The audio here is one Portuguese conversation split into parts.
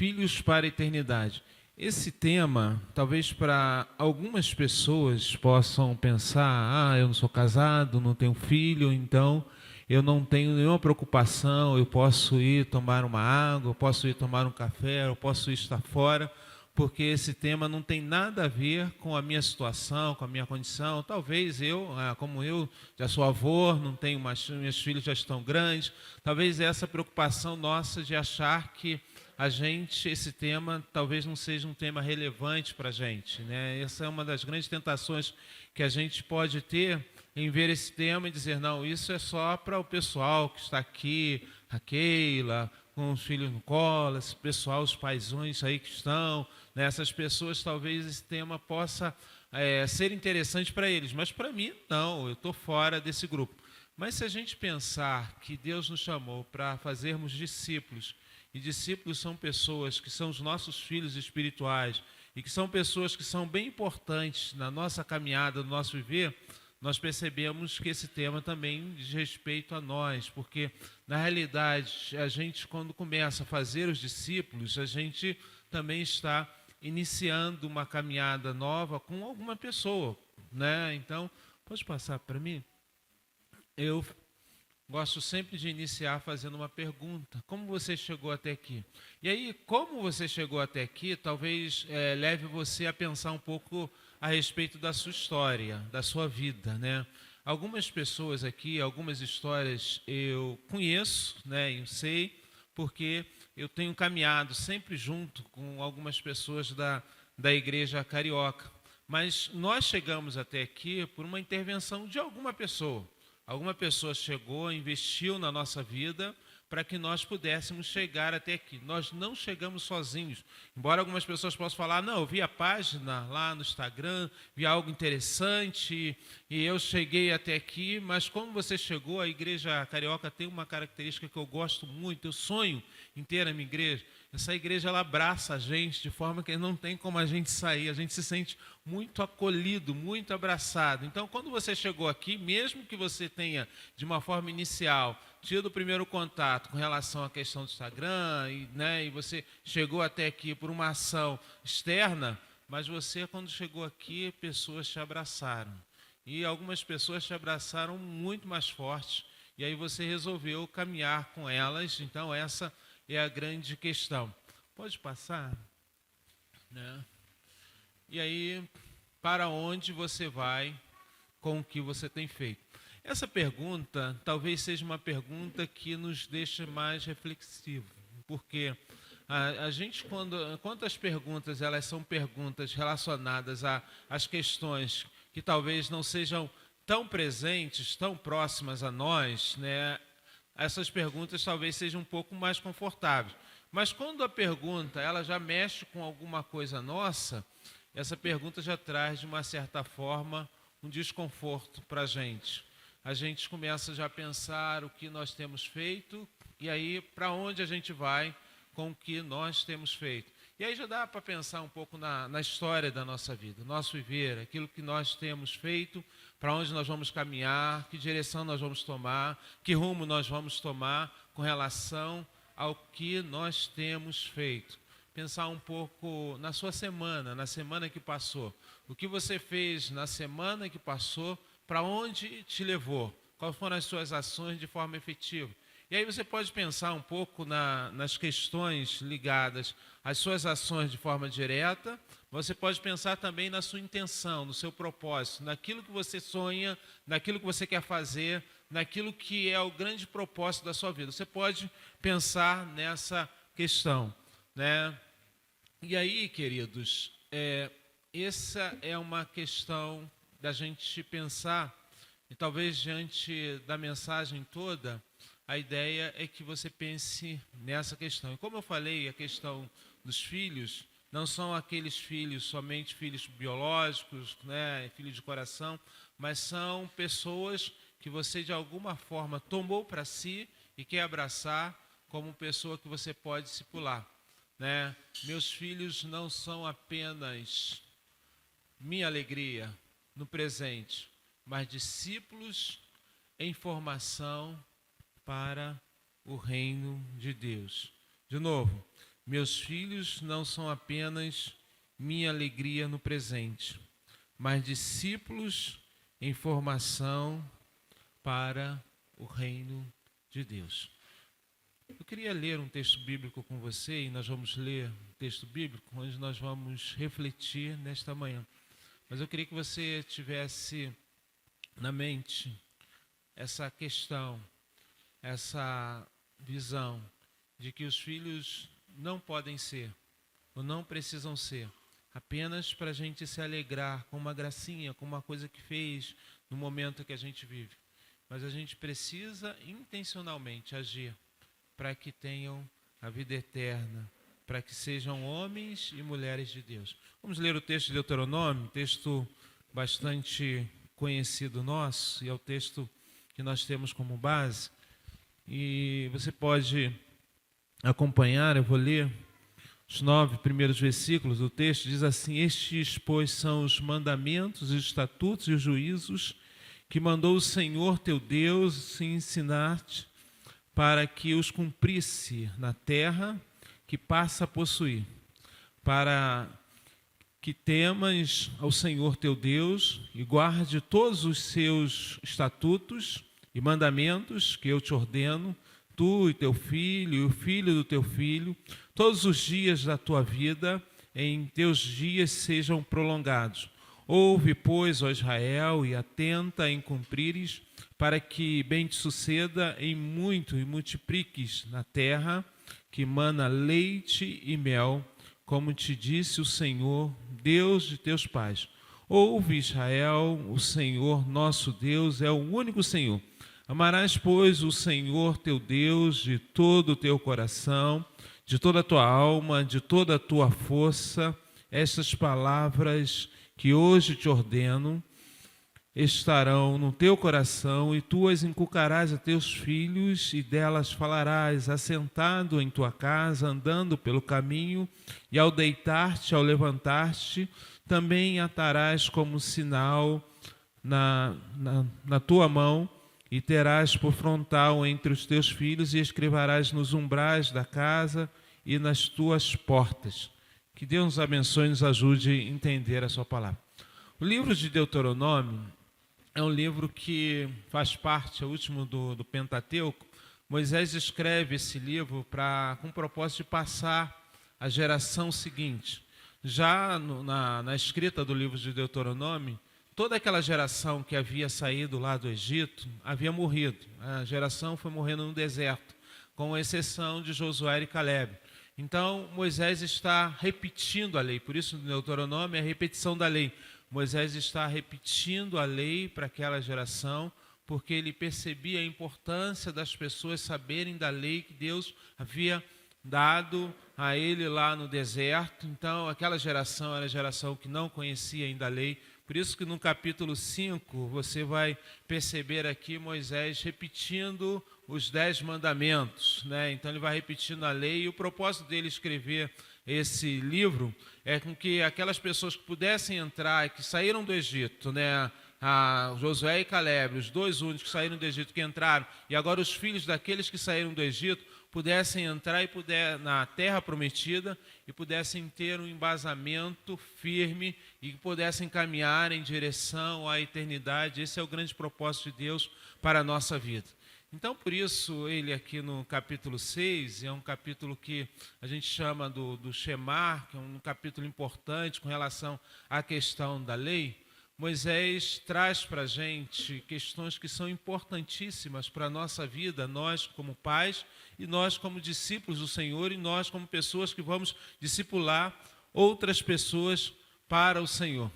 Filhos para a eternidade. Esse tema, talvez para algumas pessoas possam pensar: eu não sou casado, não tenho filho, então eu não tenho nenhuma preocupação, eu posso ir tomar uma água, eu posso ir tomar um café, eu posso ir estar fora, porque esse tema não tem nada a ver com a minha situação, com a minha condição. Talvez como eu já sou avô, não tenho mais, meus filhos já estão grandes, talvez essa preocupação nossa de achar que esse tema talvez não seja um tema relevante para a gente, né? Essa é uma das grandes tentações que a gente pode ter em ver esse tema e dizer: não, isso é só para o pessoal que está aqui, a Keila, com os filhos no colo, esse pessoal, os paizões aí que estão, né? Essas pessoas, talvez esse tema possa ser interessante para eles, mas para mim, não, eu estou fora desse grupo. Mas se a gente pensar que Deus nos chamou para fazermos discípulos, e discípulos são pessoas que são os nossos filhos espirituais e que são pessoas que são bem importantes na nossa caminhada, no nosso viver, nós percebemos que esse tema também diz respeito a nós, porque, na realidade, a gente, quando começa a fazer os discípulos, a gente também está iniciando uma caminhada nova com alguma pessoa, né? Então, pode passar para mim? Eu gosto sempre de iniciar fazendo uma pergunta: como você chegou até aqui? E aí, como você chegou até aqui, talvez leve você a pensar um pouco a respeito da sua história, da sua vida, né? Algumas pessoas aqui, algumas histórias eu conheço, né? Eu sei, porque eu tenho caminhado sempre junto com algumas pessoas da igreja carioca. Mas nós chegamos até aqui por uma intervenção de alguma pessoa. Alguma pessoa chegou, investiu na nossa vida para que nós pudéssemos chegar até aqui. Nós não chegamos sozinhos. Embora algumas pessoas possam falar: não, eu vi a página lá no Instagram, vi algo interessante e eu cheguei até aqui. Mas como você chegou, a igreja carioca tem uma característica que eu gosto muito, eu sonho em ter a minha igreja. Essa igreja, ela abraça a gente de forma que não tem como a gente sair, a gente se sente muito acolhido, muito abraçado. Então, quando você chegou aqui, mesmo que você tenha, de uma forma inicial, tido o primeiro contato com relação à questão do Instagram, e você chegou até aqui por uma ação externa, mas você, quando chegou aqui, pessoas te abraçaram. E algumas pessoas te abraçaram muito mais forte, e aí você resolveu caminhar com elas. Então, essa é a grande questão. Pode passar? Né? E aí, para onde você vai com o que você tem feito? Essa pergunta talvez seja uma pergunta que nos deixa mais reflexivos, porque a gente, quando as perguntas elas são perguntas relacionadas às questões que talvez não sejam tão presentes, tão próximas a nós, né? Essas perguntas talvez sejam um pouco mais confortáveis. Mas quando a pergunta ela já mexe com alguma coisa nossa, essa pergunta já traz, de uma certa forma, um desconforto para a gente. A gente começa já a pensar o que nós temos feito e aí para onde a gente vai com o que nós temos feito. E aí já dá para pensar um pouco na história da nossa vida, nosso viver, aquilo que nós temos feito, para onde nós vamos caminhar, que direção nós vamos tomar, que rumo nós vamos tomar com relação ao que nós temos feito. Pensar um pouco na sua semana, na semana que passou. O que você fez na semana que passou, para onde te levou? Quais foram as suas ações de forma efetiva? E aí você pode pensar um pouco nas questões ligadas às suas ações de forma direta. Você pode pensar também na sua intenção, no seu propósito, naquilo que você sonha, naquilo que você quer fazer, naquilo que é o grande propósito da sua vida. Você pode pensar nessa questão, né? E aí, queridos, essa é uma questão da gente pensar, e talvez diante da mensagem toda, a ideia é que você pense nessa questão. E como eu falei, a questão dos filhos não são aqueles filhos, somente filhos biológicos, né, filhos de coração, mas são pessoas que você de alguma forma tomou para si e quer abraçar como pessoa que você pode discipular, né? Meus filhos não são apenas minha alegria no presente, mas discípulos em formação para o reino de Deus. De novo, Meus filhos não são apenas minha alegria no presente, mas discípulos em formação para o reino de Deus. Eu queria ler um texto bíblico com você, e nós vamos ler um texto bíblico onde nós vamos refletir nesta manhã. Mas eu queria que você tivesse na mente essa questão, essa visão de que os filhos não podem ser, ou não precisam ser, apenas para a gente se alegrar com uma gracinha, com uma coisa que fez no momento que a gente vive. Mas a gente precisa intencionalmente agir para que tenham a vida eterna, para que sejam homens e mulheres de Deus. Vamos ler o texto de Deuteronômio, texto bastante conhecido nosso, e é o texto que nós temos como base. E você pode acompanhar, eu vou ler os 9 primeiros versículos do texto. Diz assim: estes, pois, são os mandamentos, os estatutos e os juízos que mandou o Senhor teu Deus ensinar-te, para que os cumprisse na terra que passa a possuir, para que temas ao Senhor teu Deus e guarde todos os seus estatutos e mandamentos que eu te ordeno, tu e teu filho e o filho do teu filho, todos os dias da tua vida, em teus dias sejam prolongados. Ouve, pois, ó Israel, e atenta em cumprires, para que bem te suceda em muito e multipliques na terra, que mana leite e mel, como te disse o Senhor, Deus de teus pais. Ouve, Israel, o Senhor nosso Deus é o único Senhor. Amarás, pois, o Senhor teu Deus de todo o teu coração, de toda a tua alma, de toda a tua força. Estas palavras que hoje te ordeno estarão no teu coração, e tu as inculcarás a teus filhos, e delas falarás, assentado em tua casa, andando pelo caminho, e ao deitar-te, ao levantar-te, também atarás como sinal na tua mão, e terás por frontal entre os teus filhos, e escreverás nos umbrais da casa e nas tuas portas. Que Deus nos abençoe e nos ajude a entender a sua palavra. O livro de Deuteronômio é um livro que faz parte, é o último do Pentateuco. Moisés escreve esse livro com o propósito de passar à geração seguinte. Já na escrita do livro de Deuteronômio, toda aquela geração que havia saído lá do Egito havia morrido. A geração foi morrendo no deserto, com exceção de Josué e Calebe. Então, Moisés está repetindo a lei, por isso Deuteronômio é a repetição da lei. Moisés está repetindo a lei para aquela geração, porque ele percebia a importância das pessoas saberem da lei que Deus havia dado a ele lá no deserto. Então, aquela geração era a geração que não conhecia ainda a lei. Por isso que no capítulo 5, você vai perceber aqui Moisés repetindo os 10 mandamentos, né? Então ele vai repetindo a lei, e o propósito dele escrever esse livro é com que aquelas pessoas que pudessem entrar, que saíram do Egito, né? Josué e Calebe, os 2 únicos que saíram do Egito, que entraram, e agora os filhos daqueles que saíram do Egito, pudessem entrar na terra prometida e pudessem ter um embasamento firme e pudessem caminhar em direção à eternidade. Esse é o grande propósito de Deus para a nossa vida. Então, por isso, ele aqui no capítulo 6, é um capítulo que a gente chama do Shemar, que é um capítulo importante com relação à questão da lei. Moisés traz para a gente questões que são importantíssimas para a nossa vida, nós como pais e nós como discípulos do Senhor, e nós como pessoas que vamos discipular outras pessoas para o Senhor.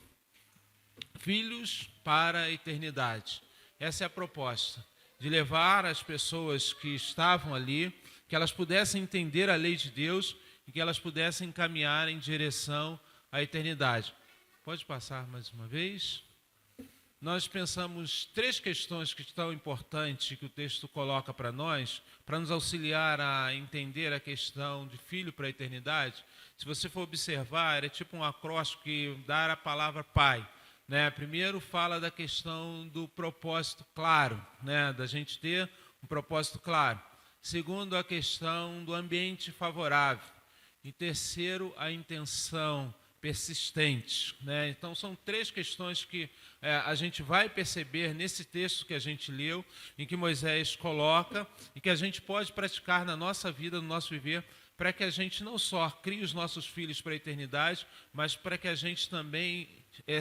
Filhos para a eternidade. Essa é a proposta, de levar as pessoas que estavam ali, que elas pudessem entender a lei de Deus e que elas pudessem caminhar em direção à eternidade. Pode passar mais uma vez. Nós pensamos 3 questões que estão importantes que o texto coloca para nós, para nos auxiliar a entender a questão de filho para a eternidade. Se você for observar, é tipo um acróstico que dá a palavra pai, né? Primeiro fala da questão do propósito claro, né? Da gente ter um propósito claro. Segundo, a questão do ambiente favorável. E terceiro, a intenção persistente, né? Então são três questões que a gente vai perceber nesse texto que a gente leu, em que Moisés coloca e que a gente pode praticar na nossa vida, no nosso viver, para que a gente não só crie os nossos filhos para a eternidade, mas para que a gente também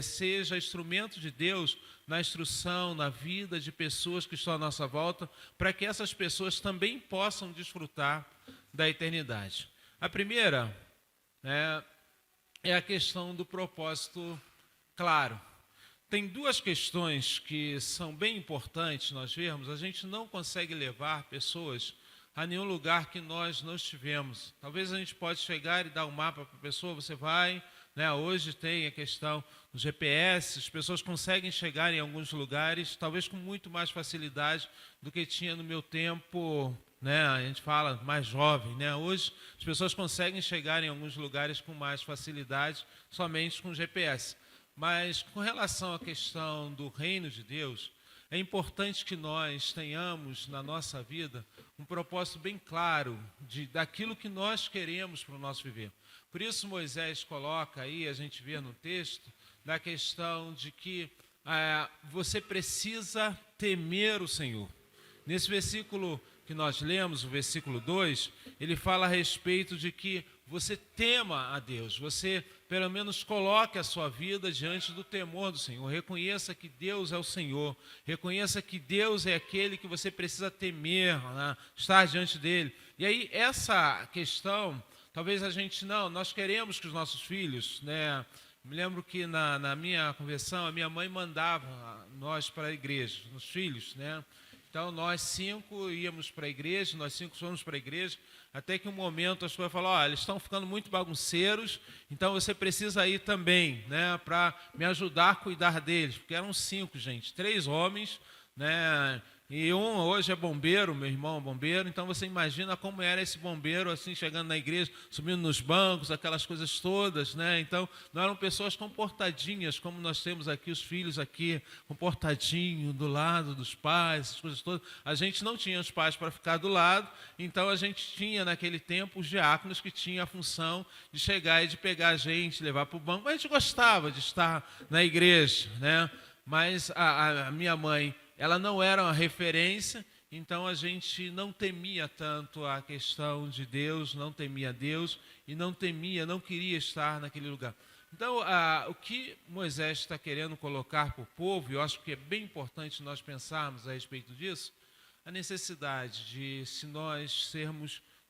seja instrumento de Deus na instrução, na vida de pessoas que estão à nossa volta, para que essas pessoas também possam desfrutar da eternidade. A primeira, né, é a questão do propósito claro. Tem duas questões que são bem importantes nós vermos. A gente não consegue levar pessoas a nenhum lugar que nós não estivemos. Talvez a gente pode chegar e dar um mapa para a pessoa, você vai, né? Hoje tem a questão do GPS, as pessoas conseguem chegar em alguns lugares, talvez com muito mais facilidade do que tinha no meu tempo, né? A gente fala mais jovem, né? Hoje as pessoas conseguem chegar em alguns lugares com mais facilidade, somente com GPS. Mas com relação à questão do reino de Deus, é importante que nós tenhamos na nossa vida um propósito bem claro daquilo que nós queremos para o nosso viver. Por isso Moisés coloca aí, a gente vê no texto, da questão de que você precisa temer o Senhor. Nesse versículo que nós lemos, o versículo 2, ele fala a respeito de que você tema a Deus, você pelo menos coloque a sua vida diante do temor do Senhor, reconheça que Deus é o Senhor, reconheça que Deus é aquele que você precisa temer, né? Estar diante dele. E aí essa questão, talvez a gente nós queremos que os nossos filhos, né? Me lembro que na minha conversão, a minha mãe mandava nós para a igreja, os filhos, né? Então, nós 5 íamos para a igreja, nós 5 fomos para a igreja, até que um momento as coisas falaram, eles estão ficando muito bagunceiros, então você precisa ir também, né, para me ajudar a cuidar deles, porque eram 5, gente, 3 homens, né, e um hoje é bombeiro, meu irmão é bombeiro, então você imagina como era esse bombeiro, assim, chegando na igreja, subindo nos bancos, aquelas coisas todas, né? Então, não eram pessoas comportadinhas, como nós temos aqui, os filhos aqui, comportadinho, do lado dos pais, essas coisas todas. A gente não tinha os pais para ficar do lado, então a gente tinha, naquele tempo, os diáconos que tinham a função de chegar e de pegar a gente, levar para o banco. Mas a gente gostava de estar na igreja, né? Mas a minha mãe, ela não era uma referência, então a gente não temia tanto a questão de Deus, não temia Deus e não queria estar naquele lugar. Então, o que Moisés está querendo colocar para o povo, e eu acho que é bem importante nós pensarmos a respeito disso, a necessidade de, se nós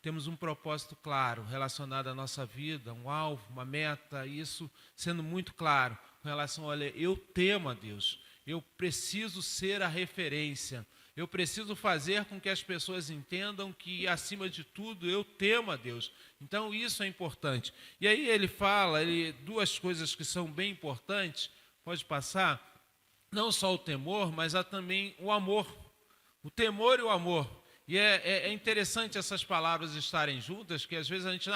temos um propósito claro relacionado à nossa vida, um alvo, uma meta, isso sendo muito claro com relação, olha, eu temo a Deus. Eu preciso ser a referência. Eu preciso fazer com que as pessoas entendam que, acima de tudo, eu temo a Deus. Então, isso é importante. E aí ele fala, duas coisas que são bem importantes, pode passar, não só o temor, mas há também o amor. O temor e o amor. E é interessante essas palavras estarem juntas, que às vezes a gente,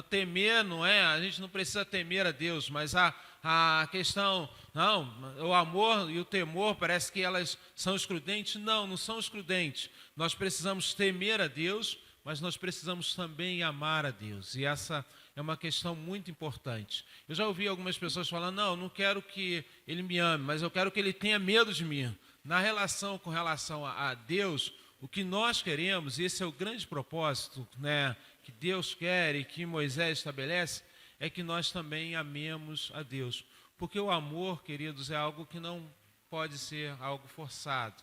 temer não é, a gente não precisa temer a Deus, mas a questão, não, o amor e o temor, parece que elas são excludentes. Não, não são excludentes. Nós precisamos temer a Deus, mas nós precisamos também amar a Deus. E essa é uma questão muito importante. Eu já ouvi algumas pessoas falando, não, eu não quero que ele me ame, mas eu quero que ele tenha medo de mim. Com relação a Deus, o que nós queremos, e esse é o grande propósito, né, que Deus quer e que Moisés estabelece, é que nós também amemos a Deus. Porque o amor, queridos, é algo que não pode ser algo forçado.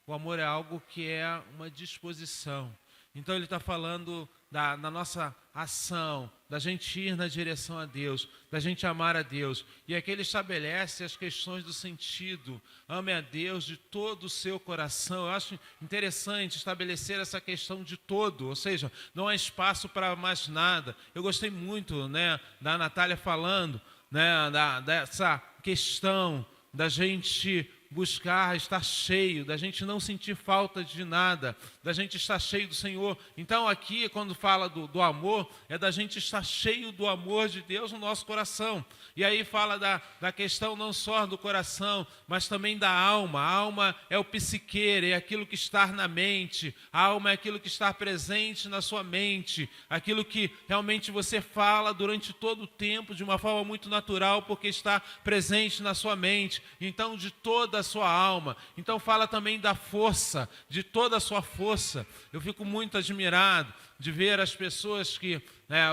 O amor é algo que é uma disposição. Então ele está falando da nossa ação, da gente ir na direção a Deus, da gente amar a Deus. E aqui ele estabelece as questões do sentido. Ame a Deus de todo o seu coração. Eu acho interessante estabelecer essa questão de todo, ou seja, não há espaço para mais nada. Eu gostei muito, né, da Natália falando, né, dessa questão da gente buscar estar cheio, da gente não sentir falta de nada, da gente estar cheio do Senhor. Então aqui, quando fala do amor, é da gente estar cheio do amor de Deus no nosso coração. E aí fala da questão não só do coração, mas também da alma. A alma é o psiqueiro, é aquilo que está na mente. A alma é aquilo que está presente na sua mente, aquilo que realmente você fala durante todo o tempo de uma forma muito natural, porque está presente na sua mente. Então, de toda a sua alma. Então fala também da força, de toda a sua força. Eu fico muito admirado de ver as pessoas que,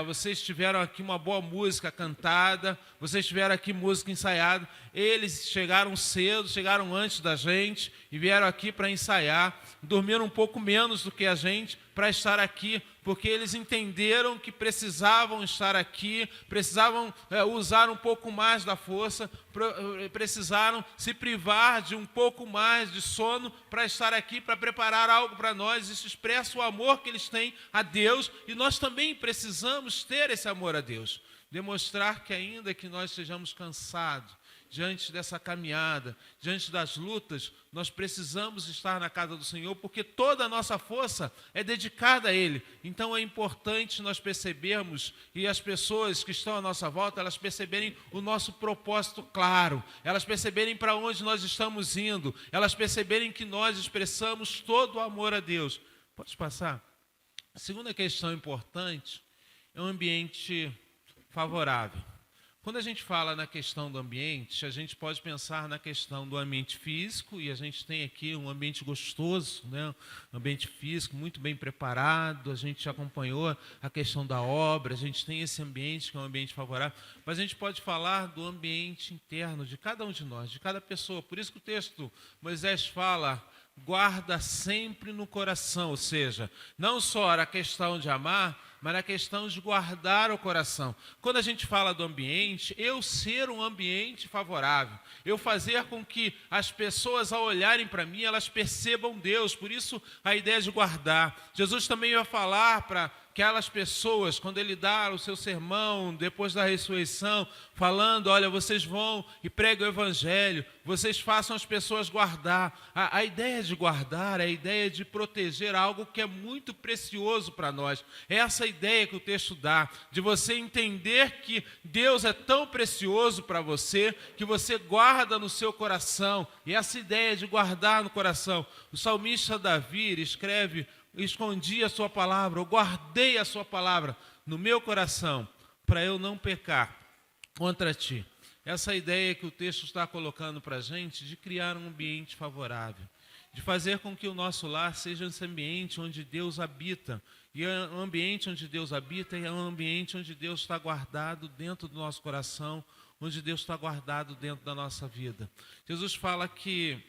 vocês tiveram aqui uma boa música cantada, vocês tiveram aqui música ensaiada, eles chegaram cedo, chegaram antes da gente e vieram aqui para ensaiar, dormiram um pouco menos do que a gente para estar aqui, porque eles entenderam que precisavam estar aqui, precisavam usar um pouco mais da força, precisaram se privar de um pouco mais de sono para estar aqui, para preparar algo para nós. Isso expressa o amor que eles têm a Deus, e nós também precisamos ter esse amor a Deus. Demonstrar que ainda que nós sejamos cansados, diante dessa caminhada, diante das lutas, nós precisamos estar na casa do Senhor, porque toda a nossa força é dedicada a Ele. Então é importante nós percebermos, e as pessoas que estão à nossa volta, elas perceberem o nosso propósito claro, elas perceberem para onde nós estamos indo, elas perceberem que nós expressamos todo o amor a Deus. Pode passar? A segunda questão importante é um ambiente favorável. Quando a gente fala na questão do ambiente, a gente pode pensar na questão do ambiente físico, e a gente tem aqui um ambiente gostoso, né? Um ambiente físico muito bem preparado, a gente acompanhou a questão da obra, a gente tem esse ambiente que é um ambiente favorável, mas a gente pode falar do ambiente interno de cada um de nós, de cada pessoa. Por isso que o texto, Moisés fala, guarda sempre no coração, ou seja, não só a questão de amar, mas a questão de guardar o coração. Quando a gente fala do ambiente, eu ser um ambiente favorável, eu fazer com que as pessoas, ao olharem para mim, elas percebam Deus. Por isso a ideia de guardar. Jesus também vai falar para aquelas pessoas, quando ele dá o seu sermão, depois da ressurreição, falando, olha, vocês vão e pregam o evangelho, vocês façam as pessoas guardar. A ideia de guardar é a ideia de proteger algo que é muito precioso para nós. É essa ideia que o texto dá, de você entender que Deus é tão precioso para você, que você guarda no seu coração. E essa ideia de guardar no coração, o salmista Davi escreve, escondi a sua palavra, eu guardei a sua palavra no meu coração, para eu não pecar contra ti. Essa ideia que o texto está colocando para a gente, de criar um ambiente favorável, de fazer com que o nosso lar seja esse ambiente onde Deus habita. E o ambiente onde Deus habita é um ambiente onde Deus está guardado dentro do nosso coração, onde Deus está guardado dentro da nossa vida. Jesus fala que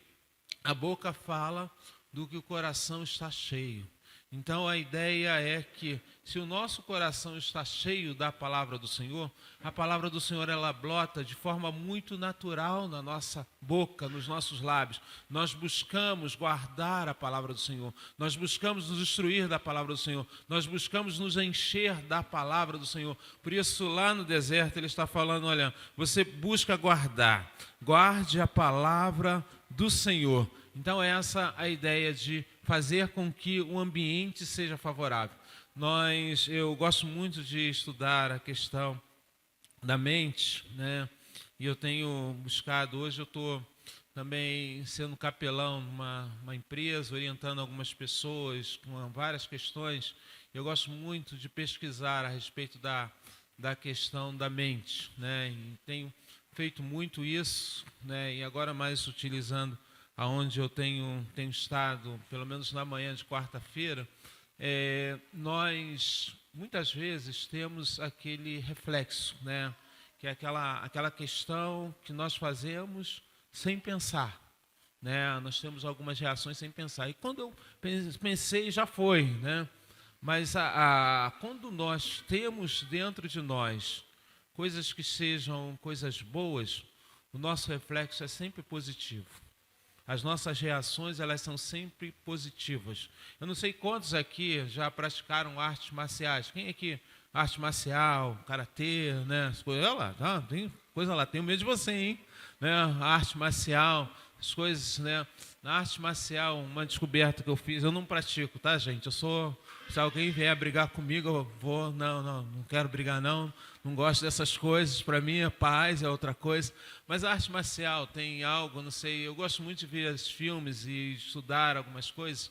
a boca fala do que o coração está cheio. Então a ideia é que se o nosso coração está cheio da palavra do Senhor, a palavra do Senhor ela brota de forma muito natural na nossa boca, nos nossos lábios. Nós buscamos guardar a palavra do Senhor, nós buscamos nos instruir da palavra do Senhor, nós buscamos nos encher da palavra do Senhor. Por isso lá no deserto ele está falando, olha, você busca guardar, guarde a palavra do Senhor. Então essa é a ideia de fazer com que o ambiente seja favorável. Eu gosto muito de estudar a questão da mente, né? E eu tenho buscado, hoje eu estou também sendo capelão numa empresa, orientando algumas pessoas com várias questões. Eu gosto muito de pesquisar a respeito da questão da mente, né? E tenho feito muito isso, né? E agora mais utilizando aonde eu tenho estado, pelo menos na manhã de quarta-feira, nós muitas vezes temos aquele reflexo, né? Que é aquela questão que nós fazemos sem pensar, né? Nós temos algumas reações sem pensar. E quando eu pensei, já foi, né? Mas quando nós temos dentro de nós coisas que sejam coisas boas, o nosso reflexo é sempre positivo. As nossas reações, elas são sempre positivas. Eu não sei quantos aqui já praticaram artes marciais. Quem aqui? Arte marcial, karatê, né? Olha lá, tem coisa lá, tenho medo de você, hein? Né? Arte marcial. as coisas, né? Na arte marcial, uma descoberta que eu fiz, eu não pratico, tá, gente? Se alguém vier brigar comigo, eu vou, não quero brigar não gosto dessas coisas, para mim é paz, é outra coisa. Mas a arte marcial tem algo, não sei, eu gosto muito de ver os filmes e estudar algumas coisas,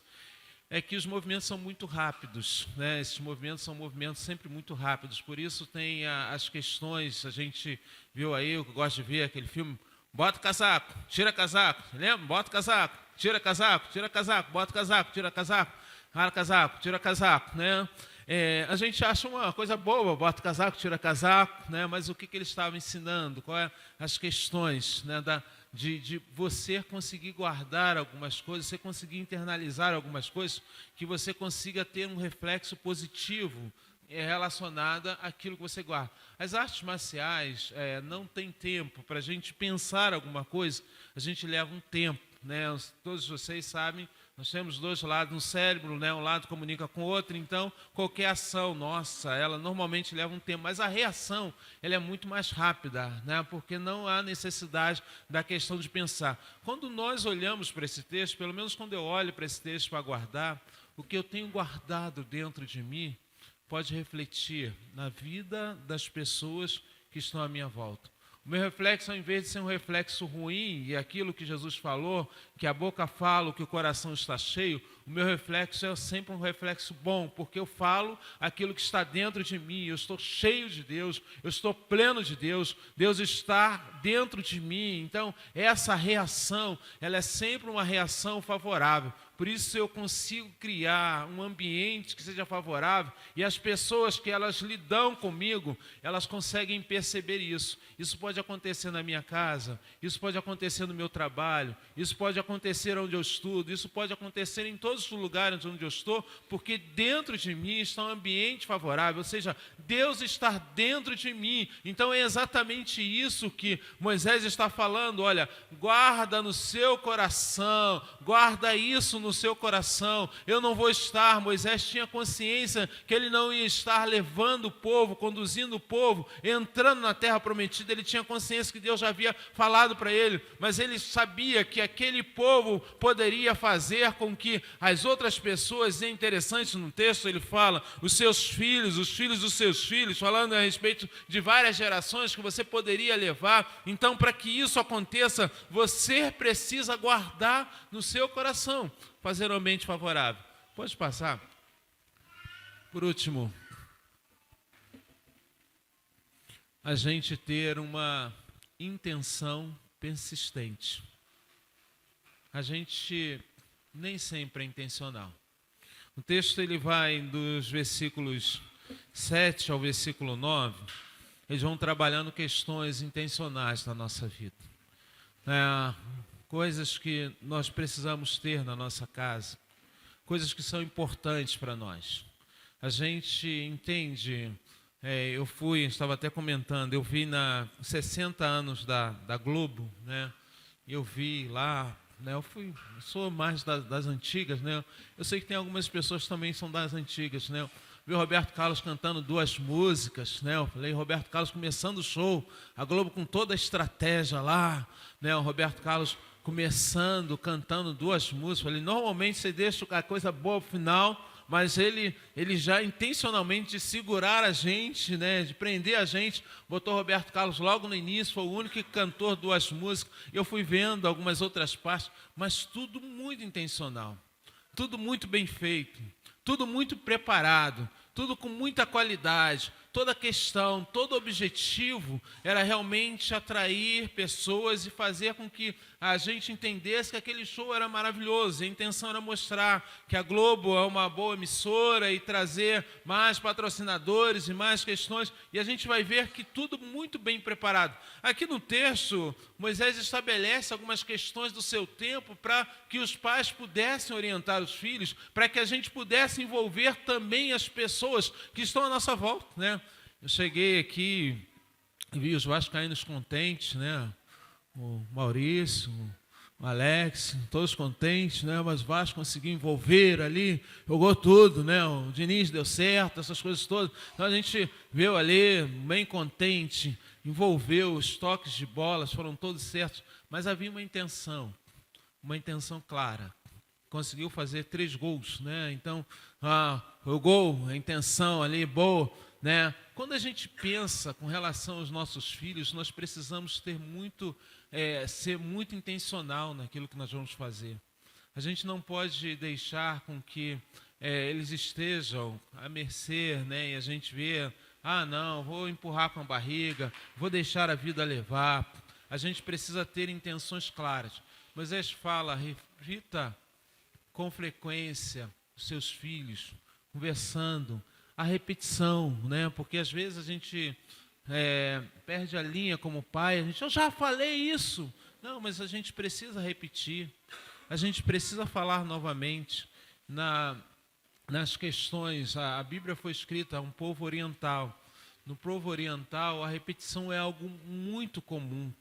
é que os movimentos são muito rápidos, né? Esses movimentos são movimentos sempre muito rápidos, por isso tem as questões, a gente viu aí, eu gosto de ver aquele filme, bota o casaco, tira casaco, lembra? Bota o casaco, tira casaco, bota o casaco, tira casaco, rala casaco, tira casaco, né? A gente acha uma coisa boa, bota casaco, tira casaco, né? Mas o que ele estava ensinando? Quais as questões, né, de você conseguir guardar algumas coisas, você conseguir internalizar algumas coisas, que você consiga ter um reflexo positivo relacionada àquilo que você guarda. As artes marciais não tem tempo para a gente pensar alguma coisa, a gente leva um tempo, né? Todos vocês sabem, nós temos dois lados no cérebro, né? Um lado comunica com o outro, então qualquer ação nossa, ela normalmente leva um tempo, mas a reação ela é muito mais rápida, né? Porque não há necessidade da questão de pensar. Quando nós olhamos para esse texto, pelo menos quando eu olho para esse texto para guardar, o que eu tenho guardado dentro de mim pode refletir na vida das pessoas que estão à minha volta. O meu reflexo, ao invés de ser um reflexo ruim, e aquilo que Jesus falou, que a boca fala, que o coração está cheio, o meu reflexo é sempre um reflexo bom, porque eu falo aquilo que está dentro de mim, eu estou cheio de Deus, eu estou pleno de Deus, Deus está dentro de mim. Então, essa reação, ela é sempre uma reação favorável. Por isso eu consigo criar um ambiente que seja favorável e as pessoas que elas lidam comigo, elas conseguem perceber isso. Isso pode acontecer na minha casa, isso pode acontecer no meu trabalho, isso pode acontecer onde eu estudo, isso pode acontecer em todos os lugares onde eu estou, porque dentro de mim está um ambiente favorável, ou seja, Deus está dentro de mim. Então é exatamente isso que Moisés está falando, olha, guarda no seu coração, guarda isso no seu coração. Eu não vou estar, Moisés tinha consciência que ele não ia estar levando o povo, conduzindo o povo, entrando na terra prometida. Ele tinha consciência que Deus já havia falado para ele, mas ele sabia que aquele povo poderia fazer com que as outras pessoas, é interessante no texto, ele fala, os seus filhos, os filhos dos seus filhos, falando a respeito de várias gerações que você poderia levar. Então, para que isso aconteça, você precisa guardar no seu coração, fazer um ambiente favorável. Pode passar? Por último, a gente ter uma intenção persistente. A gente nem sempre é intencional. O texto ele vai dos versículos 7 ao versículo 9, eles vão trabalhando questões intencionais na nossa vida. Coisas que nós precisamos ter na nossa casa, coisas que são importantes para nós. A gente entende, estava até comentando, eu vi na 60 anos da Globo, né? Eu vi lá, né? Sou mais das antigas, né? Eu sei que tem algumas pessoas que também são das antigas, né? Vi o Roberto Carlos cantando 2 músicas, né? Eu falei, Roberto Carlos começando o show, a Globo com toda a estratégia lá, né? O Roberto Carlos começando, cantando 2 músicas. Falei, normalmente você deixa a coisa boa pro final, mas ele já intencionalmente de segurar a gente, né? De prender a gente, botou o Roberto Carlos logo no início, foi o único que cantou 2 músicas. Eu fui vendo algumas outras partes, mas tudo muito intencional, tudo muito bem feito, tudo muito preparado, tudo com muita qualidade. Toda a questão, todo o objetivo era realmente atrair pessoas e fazer com que a gente entendesse que aquele show era maravilhoso. A intenção era mostrar que a Globo é uma boa emissora e trazer mais patrocinadores e mais questões. E a gente vai ver que tudo muito bem preparado. Aqui no texto, Moisés estabelece algumas questões do seu tempo para que os pais pudessem orientar os filhos, para que a gente pudesse envolver também as pessoas que estão à nossa volta, né? Eu cheguei aqui e vi os vascaínos contentes, né? O Maurício, o Alex, todos contentes, né? Mas o Vasco conseguiu envolver ali, jogou tudo, né? O Diniz deu certo, essas coisas todas. Então a gente viu ali, bem contente, envolveu, os toques de bolas foram todos certos, mas havia uma intenção. uma intenção clara. Conseguiu fazer 3 gols, né? Então, o gol, a intenção ali, boa, né? Quando a gente pensa com relação aos nossos filhos, nós precisamos ser muito intencional naquilo que nós vamos fazer. A gente não pode deixar com que eles estejam à mercê, né? E a gente vê, não, vou empurrar com a barriga, vou deixar a vida levar. A gente precisa ter intenções claras. Moisés fala, reflita com frequência os seus filhos, conversando, a repetição, né? Porque às vezes a gente perde a linha como pai, eu já falei isso. Não, mas a gente precisa repetir, a gente precisa falar novamente. Nas questões, a Bíblia foi escrita a um povo oriental. No povo oriental, a repetição é algo muito comum.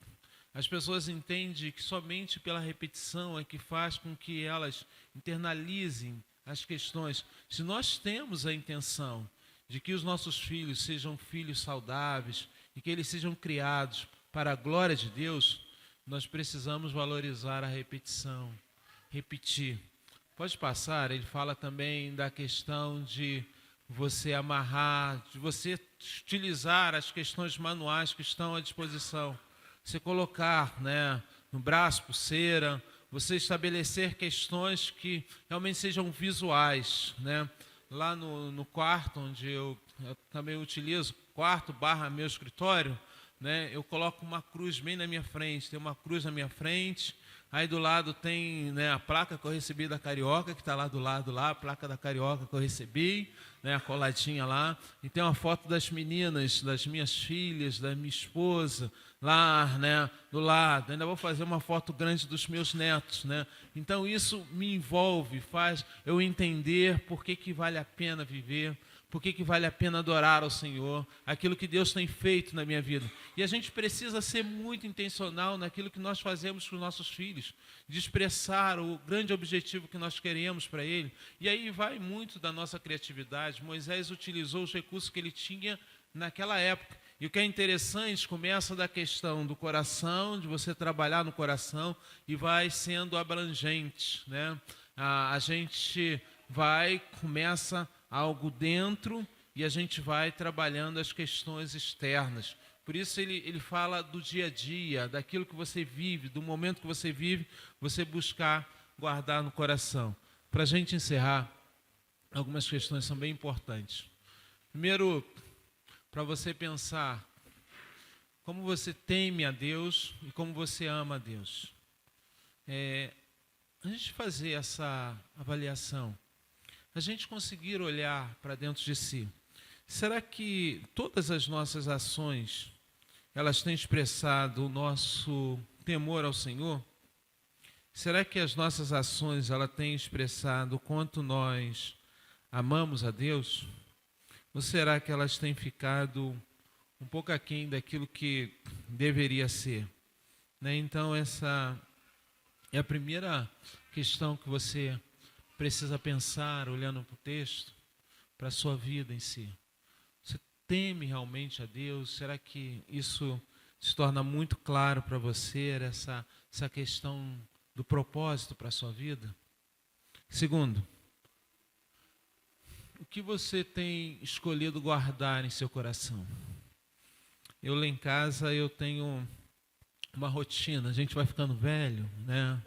As pessoas entendem que somente pela repetição é que faz com que elas internalizem as questões. Se nós temos a intenção de que os nossos filhos sejam filhos saudáveis e que eles sejam criados para a glória de Deus, nós precisamos valorizar a repetição, repetir. Pode passar, ele fala também da questão de você amarrar, de você utilizar as questões manuais que estão à disposição. Você colocar, né, no braço, pulseira, você estabelecer questões que realmente sejam visuais, né? Lá no quarto, onde eu também utilizo, quarto / meu escritório, né? Eu coloco uma cruz bem na minha frente, tem uma cruz na minha frente, aí do lado tem, né, a placa que eu recebi da Carioca, que está lá do lado, lá, a placa da Carioca que eu recebi, né, a coladinha lá, e tem uma foto das meninas, das minhas filhas, da minha esposa, lá, né, do lado. Ainda vou fazer uma foto grande dos meus netos, né? Então isso me envolve, faz eu entender por que vale a pena viver, por que vale a pena adorar ao Senhor, aquilo que Deus tem feito na minha vida. E a gente precisa ser muito intencional naquilo que nós fazemos com os nossos filhos, de expressar o grande objetivo que nós queremos para ele. E aí vai muito da nossa criatividade. Moisés utilizou os recursos que ele tinha naquela época. E o que é interessante, começa da questão do coração, de você trabalhar no coração, e vai sendo abrangente, né? A gente começa algo dentro, e a gente vai trabalhando as questões externas. Por isso ele fala do dia a dia, daquilo que você vive, do momento que você vive, você buscar guardar no coração. Para a gente encerrar, algumas questões são bem importantes. Primeiro, para você pensar como você teme a Deus e como você ama a Deus. A gente fazer essa avaliação, a gente conseguir olhar para dentro de si. Será que todas as nossas ações, elas têm expressado o nosso temor ao Senhor? Será que as nossas ações, elas têm expressado o quanto nós amamos a Deus? Ou será que elas têm ficado um pouco aquém daquilo que deveria ser? Né? Então, essa é a primeira questão que você precisa pensar, olhando para o texto, para a sua vida em si. Você teme realmente a Deus? Será que isso se torna muito claro para você, essa questão do propósito para a sua vida? Segundo, o que você tem escolhido guardar em seu coração? Eu lá em casa, eu tenho uma rotina. A gente vai ficando velho, né?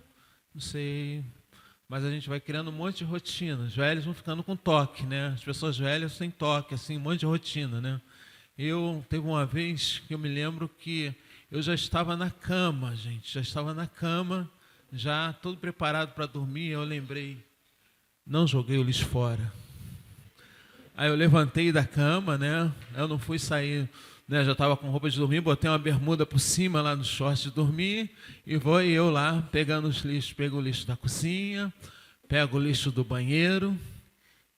Não sei, mas a gente vai criando um monte de rotina. Os velhos vão ficando com toque, né? As pessoas velhas têm toque, assim, um monte de rotina, né? Teve uma vez que eu me lembro que eu já estava na cama, gente. Já estava na cama, já todo preparado para dormir. Eu lembrei, não joguei o lixo fora. Aí eu levantei da cama, né? Eu não fui sair, né? Já estava com roupa de dormir, botei uma bermuda por cima lá no short de dormir e vou eu lá pegando os lixos. Pego o lixo da cozinha, pego o lixo do banheiro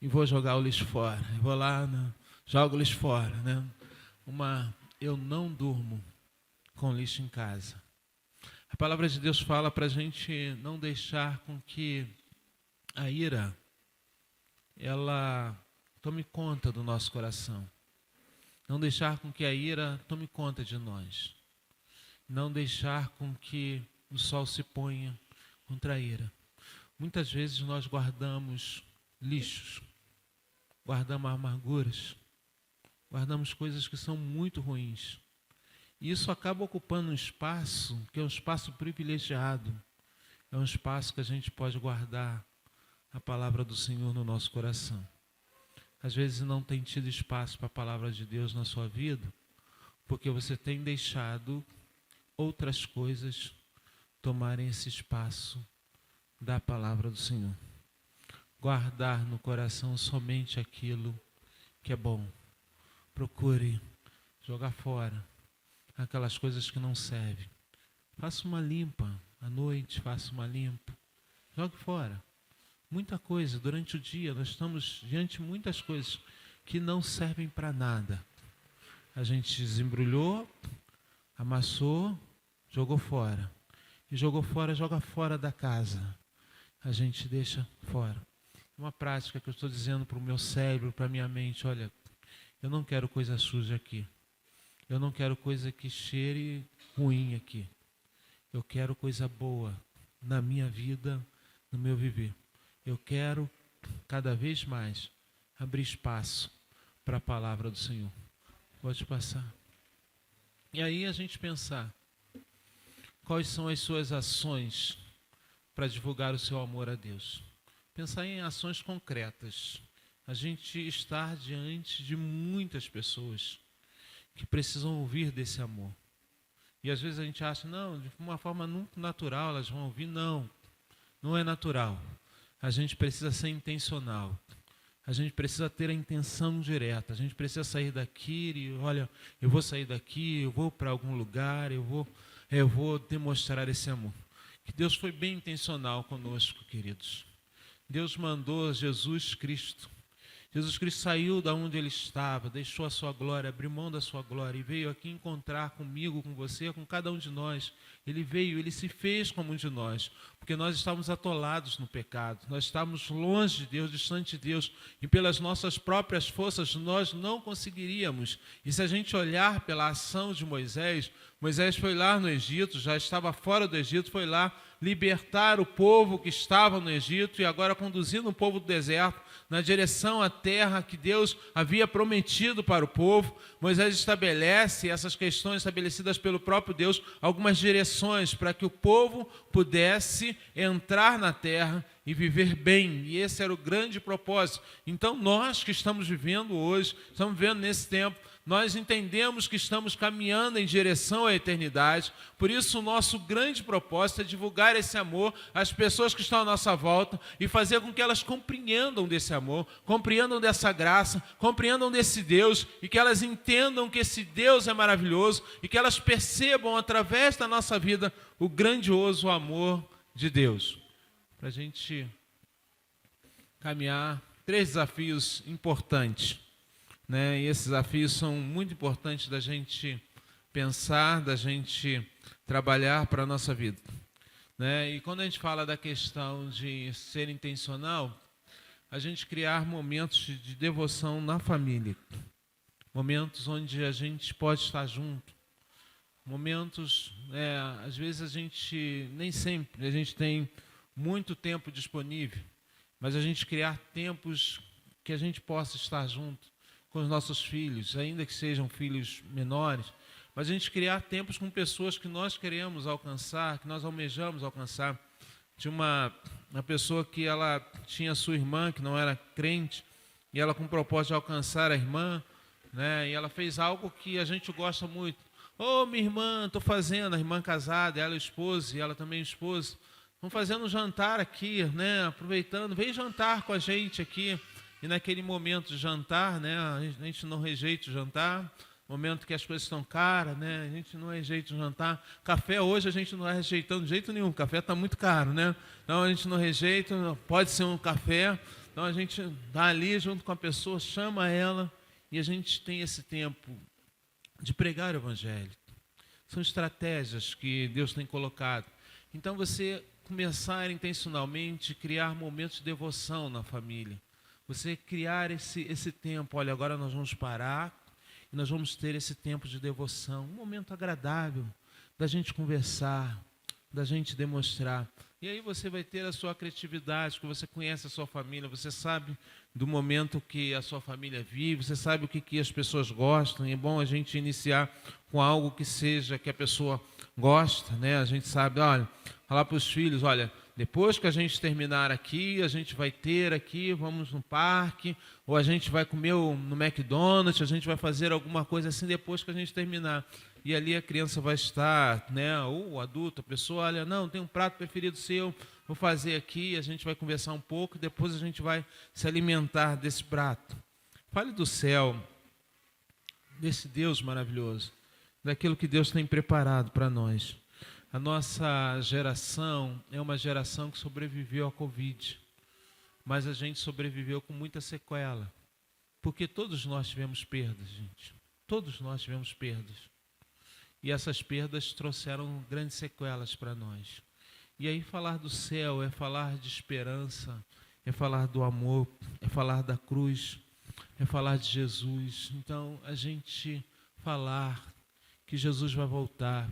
e vou jogar o lixo fora. Eu vou lá, né? Jogo o lixo fora, né? Eu não durmo com lixo em casa. A palavra de Deus fala para a gente não deixar com que a ira, ela tome conta do nosso coração. Não deixar com que a ira tome conta de nós. Não deixar com que o sol se ponha contra a ira. Muitas vezes nós guardamos lixos, guardamos amarguras, guardamos coisas que são muito ruins. E isso acaba ocupando um espaço que é um espaço privilegiado. É um espaço que a gente pode guardar a palavra do Senhor no nosso coração. Às vezes não tem tido espaço para a palavra de Deus na sua vida, porque você tem deixado outras coisas tomarem esse espaço da palavra do Senhor. Guardar no coração somente aquilo que é bom. Procure jogar fora aquelas coisas que não servem. Faça uma limpa à noite, faça uma limpa. Jogue fora. Muita coisa, durante o dia, nós estamos diante de muitas coisas que não servem para nada. A gente desembrulhou, amassou, jogou fora. E jogou fora, joga fora da casa. A gente deixa fora. Uma prática que eu estou dizendo para o meu cérebro, para a minha mente, olha, eu não quero coisa suja aqui. Eu não quero coisa que cheire ruim aqui. Eu quero coisa boa na minha vida, no meu viver. Eu quero, cada vez mais, abrir espaço para a palavra do Senhor. Pode passar. E aí a gente pensar, quais são as suas ações para divulgar o seu amor a Deus? Pensar em ações concretas. A gente está diante de muitas pessoas que precisam ouvir desse amor. E às vezes a gente acha, não, de uma forma muito natural elas vão ouvir. Não, não é natural. A gente precisa ser intencional. A gente precisa ter a intenção direta. A gente precisa sair daqui e, olha, eu vou sair daqui, eu vou para algum lugar, eu vou demonstrar esse amor. Que Deus foi bem intencional conosco, queridos. Deus mandou Jesus Cristo. Jesus Cristo saiu da onde ele estava, deixou a sua glória, abriu mão da sua glória e veio aqui encontrar comigo, com você, com cada um de nós. Ele veio, ele se fez como um de nós, porque nós estávamos atolados no pecado, nós estávamos longe de Deus, distante de Deus, e pelas nossas próprias forças nós não conseguiríamos. E se a gente olhar pela ação de Moisés, Moisés foi lá no Egito, já estava fora do Egito, foi lá libertar o povo que estava no Egito e agora conduzindo o povo do deserto na direção à terra que Deus havia prometido para o povo. Moisés estabelece essas questões estabelecidas pelo próprio Deus, algumas direções para que o povo pudesse entrar na terra e viver bem. E esse era o grande propósito. Então nós que estamos vivendo hoje, estamos vivendo nesse tempo, nós entendemos que estamos caminhando em direção à eternidade, por isso o nosso grande propósito é divulgar esse amor às pessoas que estão à nossa volta e fazer com que elas compreendam desse amor, compreendam dessa graça, compreendam desse Deus e que elas entendam que esse Deus é maravilhoso e que elas percebam através da nossa vida o grandioso amor de Deus. Para a gente caminhar, 3 desafios importantes. E esses desafios são muito importantes da gente pensar, da gente trabalhar para a nossa vida. E quando a gente fala da questão de ser intencional, a gente criar momentos de devoção na família. Momentos onde a gente pode estar junto. Momentos, às vezes a gente, nem sempre, a gente tem muito tempo disponível, mas a gente criar tempos que a gente possa estar junto com os nossos filhos, ainda que sejam filhos menores, mas a gente criar tempos com pessoas que nós queremos alcançar, que nós almejamos alcançar. Tinha uma pessoa que ela tinha sua irmã, que não era crente, e ela com o propósito de alcançar a irmã, e ela fez algo que a gente gosta muito. Minha irmã, estou fazendo, a irmã casada, ela é esposa, e ela também é esposa, estão fazendo um jantar aqui, aproveitando, vem jantar com a gente aqui. E naquele momento de jantar, a gente não rejeita o jantar, momento que as coisas estão caras, a gente não rejeita o jantar. Café hoje a gente não está rejeitando de jeito nenhum, o café está muito caro, Então a gente não rejeita, pode ser um café. Então a gente está ali junto com a pessoa, chama ela e a gente tem esse tempo de pregar o Evangelho. São estratégias que Deus tem colocado. Então você começar intencionalmente, criar momentos de devoção na família. Você criar esse tempo, olha, agora nós vamos parar e nós vamos ter esse tempo de devoção, um momento agradável da gente conversar, da gente demonstrar. E aí você vai ter a sua criatividade, que você conhece a sua família, você sabe do momento que a sua família vive, você sabe o que as pessoas gostam. E é bom a gente iniciar com algo que seja que a pessoa gosta, né? A gente sabe, olha, falar para os filhos, olha, depois que a gente terminar aqui, a gente vai ter aqui, vamos no parque, ou a gente vai comer no McDonald's, a gente vai fazer alguma coisa assim depois que a gente terminar. E ali a criança vai estar, né, ou o adulto, a pessoa, olha, não, tem um prato preferido seu, vou fazer aqui, a gente vai conversar um pouco, depois a gente vai se alimentar desse prato. Fale do céu, desse Deus maravilhoso, daquilo que Deus tem preparado para nós. A nossa geração é uma geração que sobreviveu à Covid, mas a gente sobreviveu com muita sequela, porque todos nós tivemos perdas, gente. Todos nós tivemos perdas. E essas perdas trouxeram grandes sequelas para nós. E aí falar do céu é falar de esperança, é falar do amor, é falar da cruz, é falar de Jesus. Então, a gente falar que Jesus vai voltar,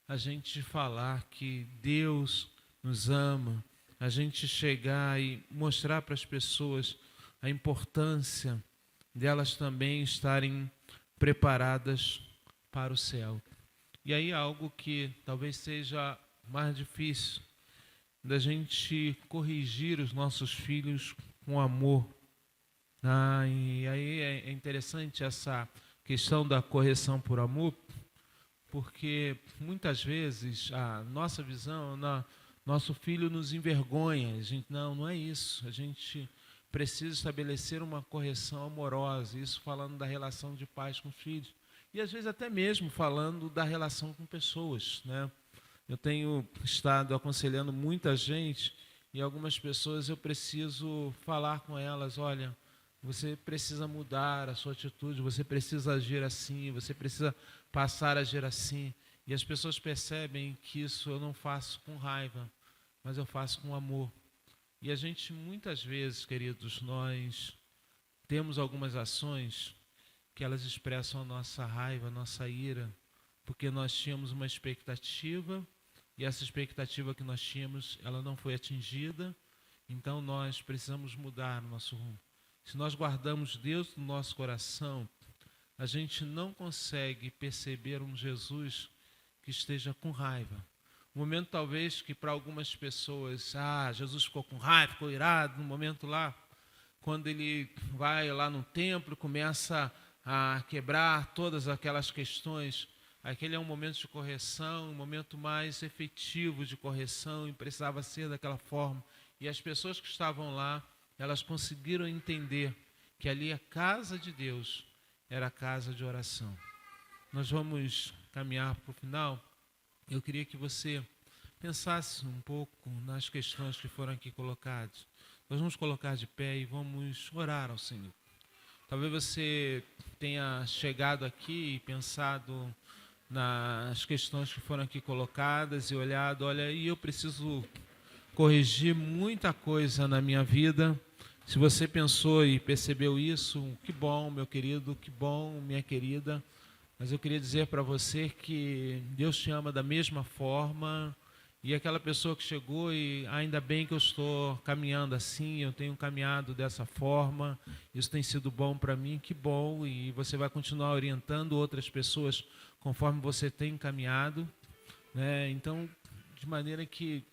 a gente falar que Deus nos ama, a gente chegar e mostrar para as pessoas a importância delas também estarem preparadas para o céu. E aí algo que talvez seja mais difícil, da gente corrigir os nossos filhos com amor. E aí é interessante essa questão da correção por amor, porque muitas vezes a nossa visão, nosso filho nos envergonha. A gente, não é isso. A gente precisa estabelecer uma correção amorosa, isso falando da relação de pais com filhos. E às vezes até mesmo falando da relação com pessoas, né? Eu tenho estado aconselhando muita gente e algumas pessoas eu preciso falar com elas, olha, você precisa mudar a sua atitude, você precisa agir assim, você precisa passar a agir assim. E as pessoas percebem que isso eu não faço com raiva, mas eu faço com amor. E a gente muitas vezes, queridos, nós temos algumas ações que elas expressam a nossa raiva, a nossa ira, porque nós tínhamos uma expectativa e essa expectativa que nós tínhamos, ela não foi atingida, então nós precisamos mudar o nosso rumo. Se nós guardamos Deus no nosso coração, a gente não consegue perceber um Jesus que esteja com raiva. Um momento talvez que para algumas pessoas, Jesus ficou com raiva, ficou irado, no momento lá, quando ele vai lá no templo, começa a quebrar todas aquelas questões, aquele é um momento de correção, um momento mais efetivo de correção, e precisava ser daquela forma. E as pessoas que estavam lá, elas conseguiram entender que ali a casa de Deus era a casa de oração. Nós vamos caminhar para o final. Eu queria que você pensasse um pouco nas questões que foram aqui colocadas. Nós vamos colocar de pé e vamos orar ao Senhor. Talvez você tenha chegado aqui e pensado nas questões que foram aqui colocadas e olhado, olha, e eu preciso corrigir muita coisa na minha vida. Se você pensou e percebeu isso, que bom, meu querido, que bom, minha querida. Mas eu queria dizer para você que Deus te ama da mesma forma. E aquela pessoa que chegou e ainda bem que eu estou caminhando assim, eu tenho caminhado dessa forma, isso tem sido bom para mim, que bom, e você vai continuar orientando outras pessoas conforme você tem caminhado, né? Então, de maneira que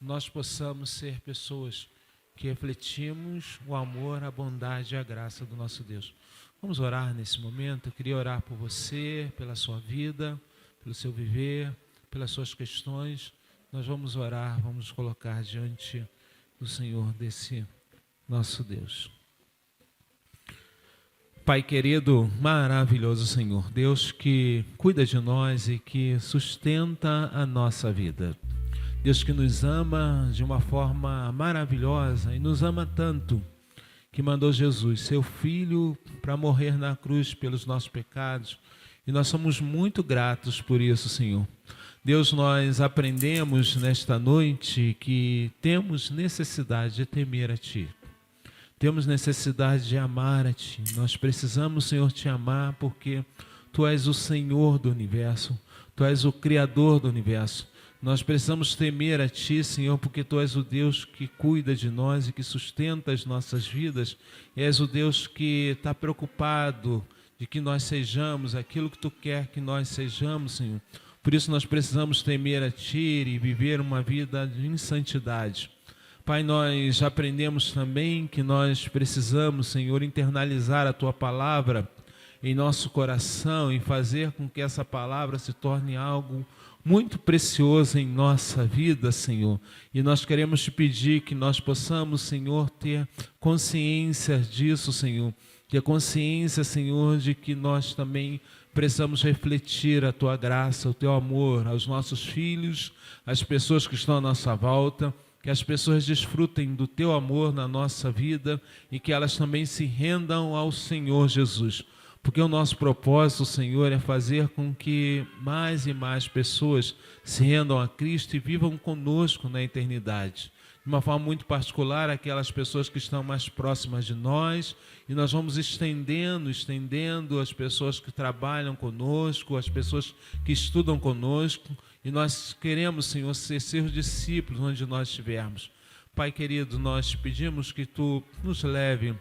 nós possamos ser pessoas que refletimos o amor, a bondade e a graça do nosso Deus. Vamos orar nesse momento. Eu queria orar por você, pela sua vida, pelo seu viver, pelas suas questões. Nós vamos orar, vamos colocar diante do Senhor desse nosso Deus. Pai querido, maravilhoso Senhor, Deus que cuida de nós e que sustenta a nossa vida. Deus que nos ama de uma forma maravilhosa e nos ama tanto que mandou Jesus, seu Filho, para morrer na cruz pelos nossos pecados. E nós somos muito gratos por isso, Senhor. Deus, nós aprendemos nesta noite que temos necessidade de temer a Ti. Temos necessidade de amar a Ti. Nós precisamos, Senhor, Te amar porque Tu és o Senhor do universo. Tu és o Criador do universo. Nós precisamos temer a Ti, Senhor, porque Tu és o Deus que cuida de nós e que sustenta as nossas vidas. E és o Deus que está preocupado de que nós sejamos aquilo que Tu quer que nós sejamos, Senhor. Por isso nós precisamos temer a Ti e viver uma vida em santidade. Pai, nós aprendemos também que nós precisamos, Senhor, internalizar a Tua palavra em nosso coração e fazer com que essa palavra se torne algo muito precioso em nossa vida, Senhor. E nós queremos Te pedir que nós possamos, Senhor, ter consciência disso, Senhor. Ter consciência, Senhor, de que nós também precisamos refletir a Tua graça, o Teu amor aos nossos filhos, às pessoas que estão à nossa volta, que as pessoas desfrutem do Teu amor na nossa vida e que elas também se rendam ao Senhor Jesus. Porque o nosso propósito, Senhor, é fazer com que mais e mais pessoas se rendam a Cristo e vivam conosco na eternidade. De uma forma muito particular, aquelas pessoas que estão mais próximas de nós, e nós vamos estendendo as pessoas que trabalham conosco, as pessoas que estudam conosco, e nós queremos, Senhor, ser seus discípulos onde nós estivermos. Pai querido, nós pedimos que Tu nos leve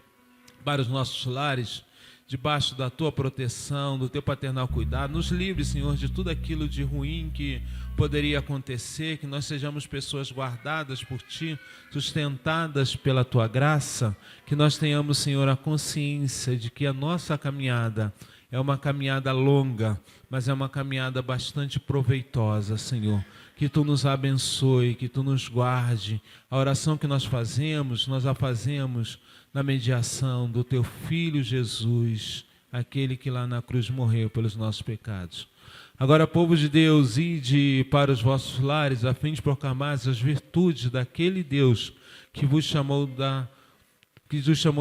para os nossos lares, debaixo da Tua proteção, do Teu paternal cuidado. Nos livre, Senhor, de tudo aquilo de ruim que poderia acontecer, que nós sejamos pessoas guardadas por Ti, sustentadas pela Tua graça, que nós tenhamos, Senhor, a consciência de que a nossa caminhada é uma caminhada longa, mas é uma caminhada bastante proveitosa, Senhor. Que Tu nos abençoe, que Tu nos guarde. A oração que nós a fazemos na mediação do Teu Filho Jesus, aquele que lá na cruz morreu pelos nossos pecados. Agora, povo de Deus, ide para os vossos lares, a fim de proclamar as virtudes daquele Deus que vos chamou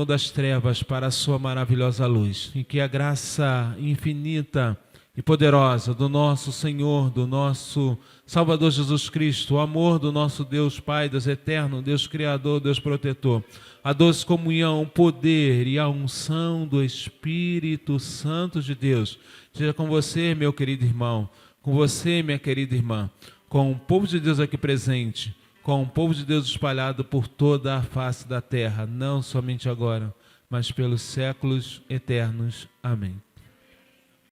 das trevas para a sua maravilhosa luz. E que a graça infinita e poderosa do nosso Senhor, do nosso Salvador Jesus Cristo, o amor do nosso Deus Pai, Deus eterno, Deus Criador, Deus protetor, a doce comunhão, o poder e a unção do Espírito Santo de Deus, seja com você, meu querido irmão, com você, minha querida irmã, com o povo de Deus aqui presente, com o povo de Deus espalhado por toda a face da terra, não somente agora, mas pelos séculos eternos. Amém.